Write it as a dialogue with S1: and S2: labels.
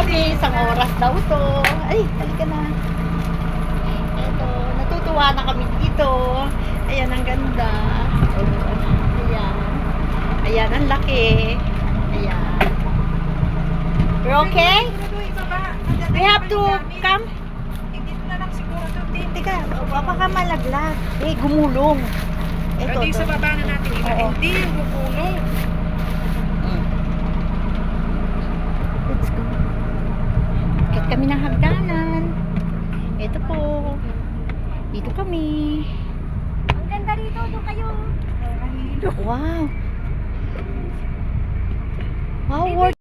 S1: kami, isang oras daw to. Ay, halika na. Eto, natutuwa na kami dito. Ayan, ang ganda. Oh, ayan. Ayan, ang laki. Ayan. We're okay? We have to come.
S2: Hindi na lang siguro ito.
S1: Teka, baka malaglag. Gumulong. Ito,
S2: Hindi
S1: ito.
S2: sa baba na natin.
S1: Oo.
S2: Hindi yung bubulong.
S1: Let's go. Akit kami ng hagdanan. Ito po. Dito kami.
S3: Ang ganda rito, doon kayo.
S1: Wow. Wow, worth